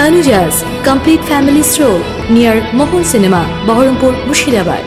Tanujas Complete Family Stroll near Mohon Cinema, Baharampur, Mushirabad.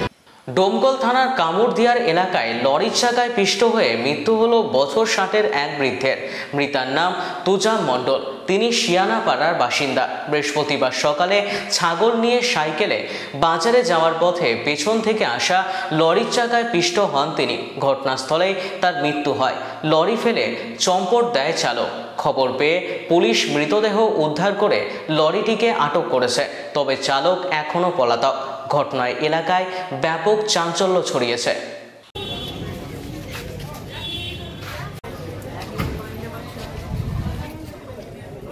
Domkal থানার কামুরদিয়ার এলাকায় লরির চাকায় পিষ্ট হয়ে মৃত্যু হলো বছর ৬০-এর এক বৃদ্ধের। মৃতার নাম তুজা মণ্ডল। তিনি শিয়ানাপাড়ার বাসিন্দা। বৃহস্পতিবার সকালে ছাগল নিয়ে সাইকেলে বাজারে যাওয়ার পথে পেছন থেকে আসা লরির চাকায় পিষ্ট হন তিনি। ঘটনাস্থলেই তার মৃত্যু হয়। লরি ফেলে চম্পট দেয় চালক। খবর পেয়ে পুলিশ মৃতদেহ উদ্ধার করে লরিটিকে আটক করেছে, তবে চালক এখনো পলাতক। ঘটনায় এলাকায় ব্যাপক চাঞ্চল্য ছড়িয়েছে।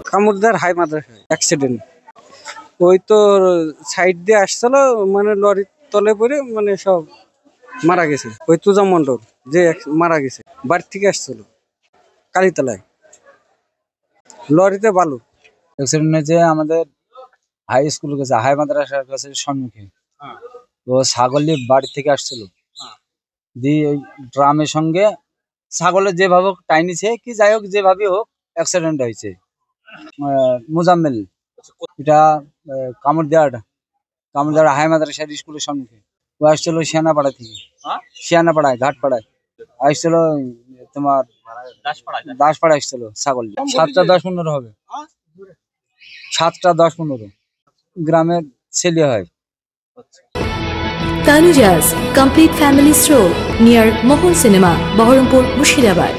কামুরদার হাই মাদ্রাসা অ্যাক্সিডেন্ট। ওই তো সাইড দিয়ে আসছিল, মানে লরির তলে পড়ে মানে সব মারা গেছে। ওই তুজা মণ্ডল যে মারা গেছে বাড়ি থেকে আসছিল কালীতলায়, লরিতে বালু। অ্যাক্সিডেন্ট হয়েছে আমাদের হাই স্কুল কাছে, হাই মাদ্রাসার কাছে সম্মুখে। তো ছাগল নিয়ে বাড়ি থেকে আসছিল, দিয়ে ড্রামের সঙ্গে ছাগলের যেভাবে টাইনিছে কি যাই হোক, যেভাবে হোক অ্যাক্সিডেন্ট হয়েছে। মুজাম্মেল, এটা কামড়দেয়ার হাই মাদ্রাসার স্কুলের সম্মুখে। ও আসছিল শিয়ানাপাড়া থেকে, শিয়ানাপাড়ায় ঘাটপাড়ায় আসছিল, তোমার দাসপাড়া আসছিল। ছাগল 7:10-15 হবে, 7:10-15 গ্রামের ছেলে হয়। Tanujas Complete Family Stroll near Mohon Cinema, Baharampur, Mushirabad.